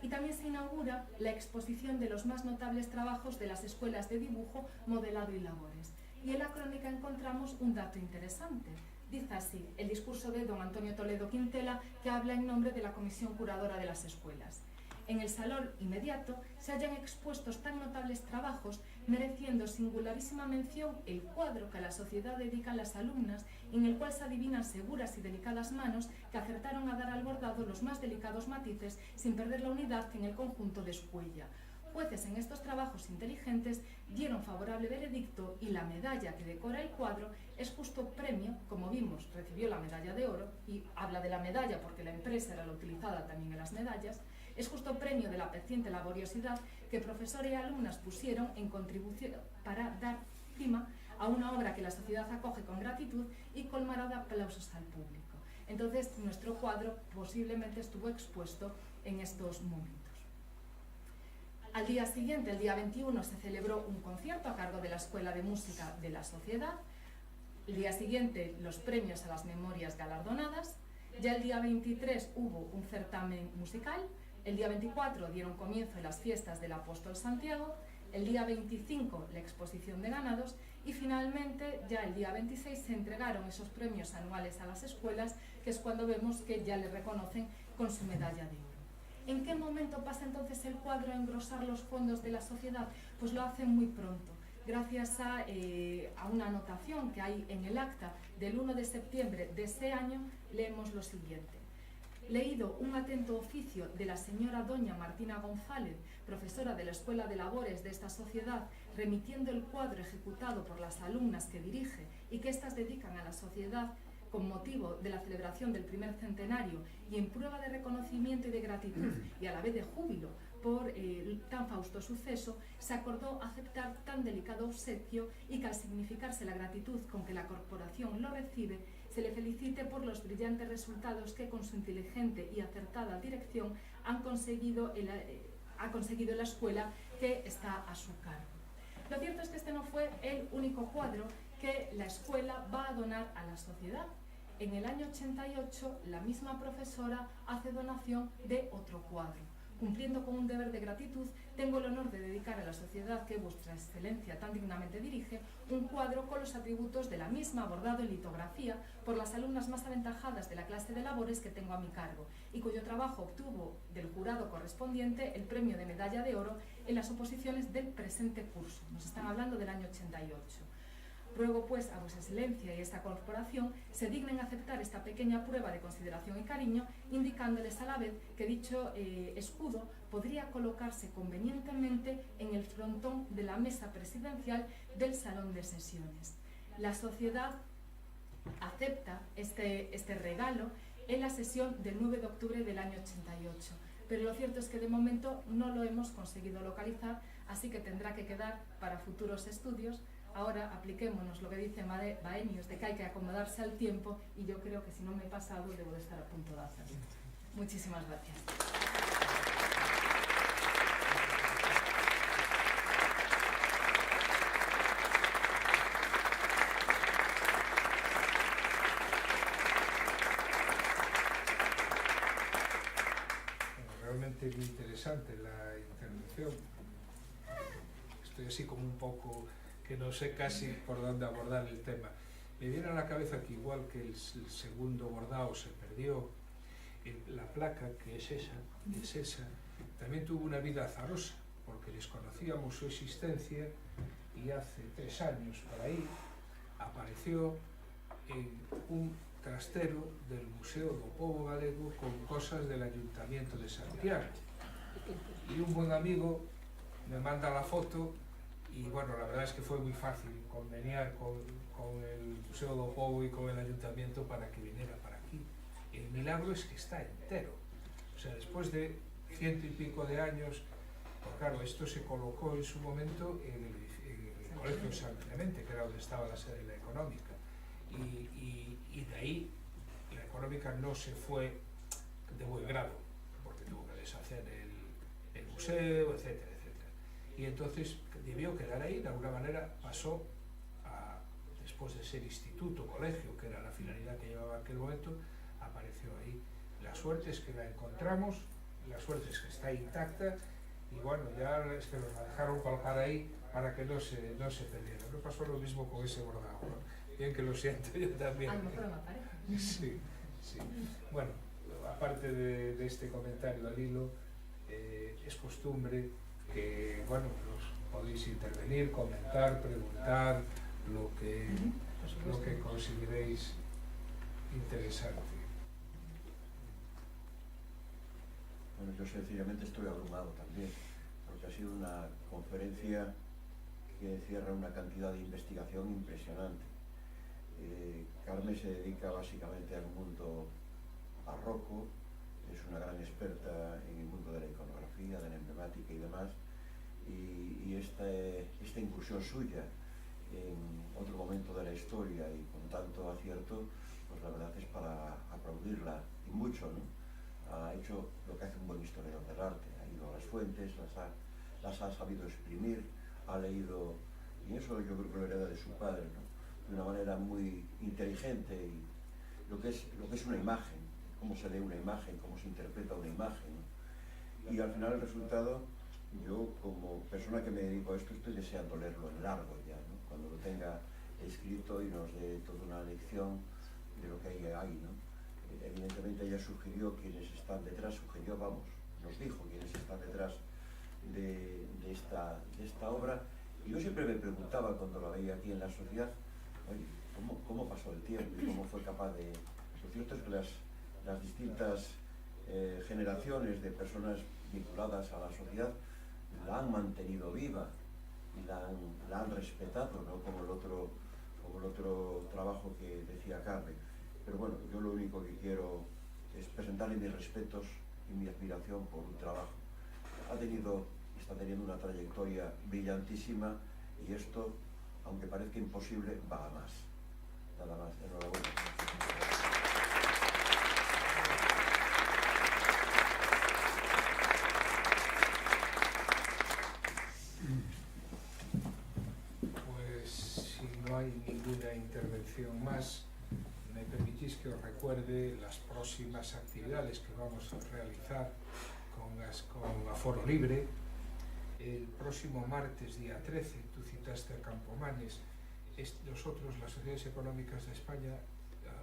Y también se inaugura la exposición de los más notables trabajos de las escuelas de dibujo, modelado y labores. Y en la crónica encontramos un dato interesante. Dice así el discurso de don Antonio Toledo Quintela, que habla en nombre de la Comisión Curadora de las Escuelas. en el salón inmediato se hallan expuestos tan notables trabajos, mereciendo singularísima mención el cuadro que a la sociedad dedican las alumnas, en el cual se adivinan seguras y delicadas manos que acertaron a dar al bordado los más delicados matices sin perder la unidad que en el conjunto de su huella. Jueces en estos trabajos inteligentes dieron favorable veredicto y la medalla que decora el cuadro es justo premio, como vimos, recibió la medalla de oro, y habla de la medalla porque la empresa era la utilizada también en las medallas, es justo premio de la paciente laboriosidad que profesor y alumnas pusieron en contribución para dar cima a una obra que la sociedad acoge con gratitud y colmará de aplausos al público. Entonces, nuestro cuadro posiblemente estuvo expuesto en estos momentos. Al día siguiente, el día 21, se celebró un concierto a cargo de la Escuela de Música de la Sociedad. El día siguiente, los premios a las memorias galardonadas. Ya el día 23 hubo un certamen musical. El día 24 dieron comienzo las fiestas del Apóstol Santiago. El día 25 la exposición de ganados y finalmente ya el día 26 se entregaron esos premios anuales a las escuelas, que es cuando vemos que ya le reconocen con su medalla de oro. ¿En qué momento pasa entonces el cuadro a engrosar los fondos de la sociedad? Pues lo hace muy pronto, gracias a una anotación que hay en el acta del 1 de septiembre de ese año. Leemos lo siguiente. Leído un atento oficio de la señora doña Martina González, profesora de la Escuela de Labores de esta sociedad, remitiendo el cuadro ejecutado por las alumnas que dirige y que éstas dedican a la sociedad con motivo de la celebración del primer centenario y en prueba de reconocimiento y de gratitud y a la vez de júbilo por tan fausto suceso, se acordó aceptar tan delicado obsequio y que al significarse la gratitud con que la corporación lo recibe, se le felicite por los brillantes resultados que con su inteligente y acertada dirección ha conseguido la escuela que está a su cargo. Lo cierto es que este no fue el único cuadro que la escuela va a donar a la sociedad. En el año 88, la misma profesora hace donación de otro cuadro. Cumpliendo con un deber de gratitud, tengo el honor de dedicar a la sociedad que vuestra excelencia tan dignamente dirige un cuadro con los atributos de la misma, bordado en litografía por las alumnas más aventajadas de la clase de labores que tengo a mi cargo y cuyo trabajo obtuvo del jurado correspondiente el premio de medalla de oro en las oposiciones del presente curso. Nos están hablando del año 88. Ruego pues a vuestra excelencia y a esta corporación se dignen aceptar esta pequeña prueba de consideración y cariño, indicándoles a la vez que dicho escudo podría colocarse convenientemente en el frontón de la mesa presidencial del salón de sesiones. La sociedad acepta este regalo en la sesión del 9 de octubre del año 88. Pero lo cierto es que de momento no lo hemos conseguido localizar, así que tendrá que quedar para futuros estudios. Ahora apliquémonos lo que dice Baenius, de que hay que acomodarse al tiempo, y yo creo que si no me he pasado debo de estar a punto de hacerlo. Muchísimas gracias. Realmente muy interesante la intervención. Estoy así como un poco que no sé casi por dónde abordar el tema. Me viene a la cabeza que igual que el segundo bordado se perdió, la placa, que es esa, también tuvo una vida azarosa, porque desconocíamos su existencia y hace 3 años por ahí apareció en un trastero del Museo do Pobo Galego con cosas del Ayuntamiento de Santiago. Y un buen amigo me manda la foto y bueno, la verdad es que fue muy fácil conveniar con el Museo do Pobo y con el Ayuntamiento para que viniera para aquí. El milagro es que está entero. O sea, después de 100 y pico de años, pues claro, esto se colocó en su momento en el Colegio San Clemente, que era donde estaba la sede de la Económica. Y de ahí la Económica no se fue de buen grado, porque tuvo que deshacer el museo, etcétera, etcétera. Y entonces debió quedar ahí, de alguna manera pasó a, después de ser instituto, colegio, que era la finalidad que llevaba en aquel momento, apareció ahí. La suerte es que la encontramos, la suerte es que está intacta, y bueno, ya es que nos la dejaron colgar ahí para que no se perdiera. No pasó lo mismo con ese bordado, ¿no? Bien que lo siento yo también. A lo mejor me parece. Sí, sí. Bueno, aparte de este comentario al hilo, es costumbre que, bueno, podéis intervenir, comentar, preguntar, lo que consideréis interesante. Bueno, yo sencillamente estoy abrumado también, porque ha sido una conferencia que encierra una cantidad de investigación impresionante. Carmen se dedica básicamente al mundo barroco, es una gran experta en el mundo de la iconografía, de la emblemática y demás, y esta incursión suya en otro momento de la historia y con tanto acierto, pues la verdad es para aplaudirla, y mucho, ¿no? Ha hecho lo que hace un buen historiador del arte, ha ido a las fuentes, las ha sabido exprimir, ha leído, y eso yo creo que lo hereda de su padre, ¿no? De una manera muy inteligente, y lo que es una imagen, cómo se lee una imagen, cómo se interpreta una imagen, ¿no? Y al final el resultado, yo como persona que me dedico a esto estoy deseando leerlo en largo ya, ¿no? Cuando lo tenga escrito y nos dé toda una lección de lo que hay, ¿no? Evidentemente ella sugirió quienes están detrás, nos dijo quienes están detrás de esta obra, y yo siempre me preguntaba cuando la veía aquí en la sociedad, oye, ¿cómo pasó el tiempo y cómo fue capaz de...? Lo cierto es que las distintas generaciones de personas vinculadas a la sociedad la han mantenido viva y la han respetado, ¿no? Como el otro trabajo que decía Carmen. Pero bueno, yo lo único que quiero es presentarle mis respetos y mi admiración por un trabajo. Está teniendo una trayectoria brillantísima, y esto, aunque parezca imposible, va a más. Nada más, enhorabuena. Pues si no hay ninguna intervención más, me permitís que os recuerde las próximas actividades que vamos a realizar con aforo libre. El próximo martes, día 13, tú citaste a Campomanes. Nosotros, las Sociedades Económicas de España,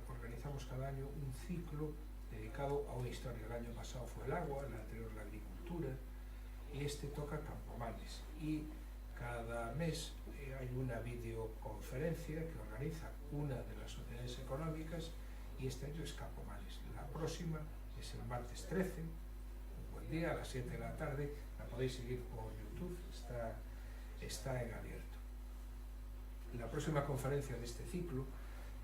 organizamos cada año un ciclo dedicado a una historia. El año pasado fue el agua, el anterior la agricultura, y este toca Campomanes. Y cada mes hay una videoconferencia que organiza una de las sociedades económicas, y este año es Campomanes. La próxima es el martes 13, un buen día, a las 7 de la tarde. La podéis seguir por YouTube, está en abierto. La próxima conferencia de este ciclo,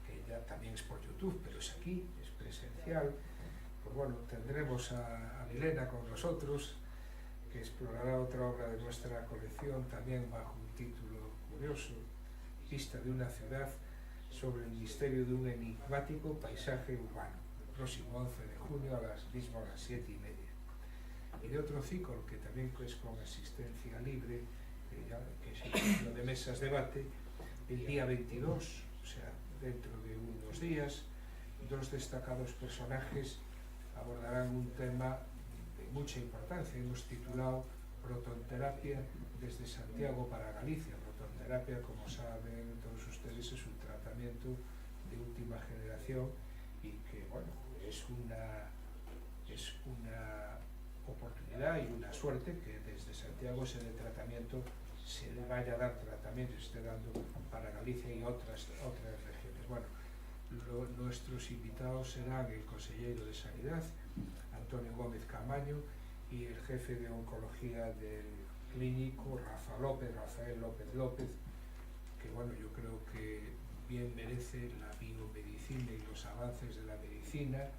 que ya también es por YouTube, pero es aquí, es presencial, pues bueno, tendremos a Milena con nosotros, que explorará otra obra de nuestra colección, también bajo un título curioso, Pista de una ciudad, sobre el misterio de un enigmático paisaje urbano, el próximo 11 de junio a las 7:30. Y de otro ciclo, que también es con asistencia libre, que es el ciclo de mesas debate, el día 22, o sea, dentro de unos días, dos destacados personajes abordarán un tema de mucha importancia. Hemos titulado Protonterapia desde Santiago para Galicia. Protonterapia, como saben todos ustedes, es un tratamiento de última generación, y que, bueno, es una oportunidad y una suerte que desde Santiago se le vaya a dar tratamiento, se esté dando para Galicia y otras regiones. Bueno, nuestros invitados serán el consejero de Sanidad, Antonio Gómez Camaño, y el jefe de oncología del clínico, Rafael López, que bueno, yo creo que bien merece la biomedicina y los avances de la medicina,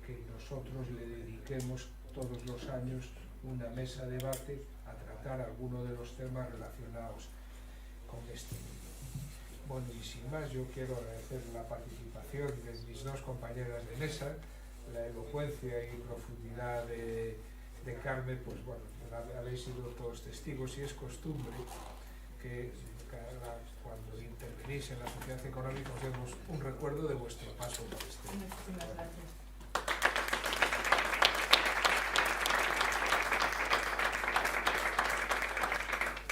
que nosotros le dediquemos todos los años una mesa de debate a tratar alguno de los temas relacionados con este mundo. Bueno, y sin más, yo quiero agradecer la participación de mis dos compañeras de mesa, la elocuencia y profundidad de Carmen. Pues bueno, habéis sido todos testigos, y es costumbre que cuando intervenís en la sociedad económica os demos un recuerdo de vuestro paso por este. Muchísimas gracias.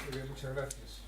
Muy bien, muchas gracias.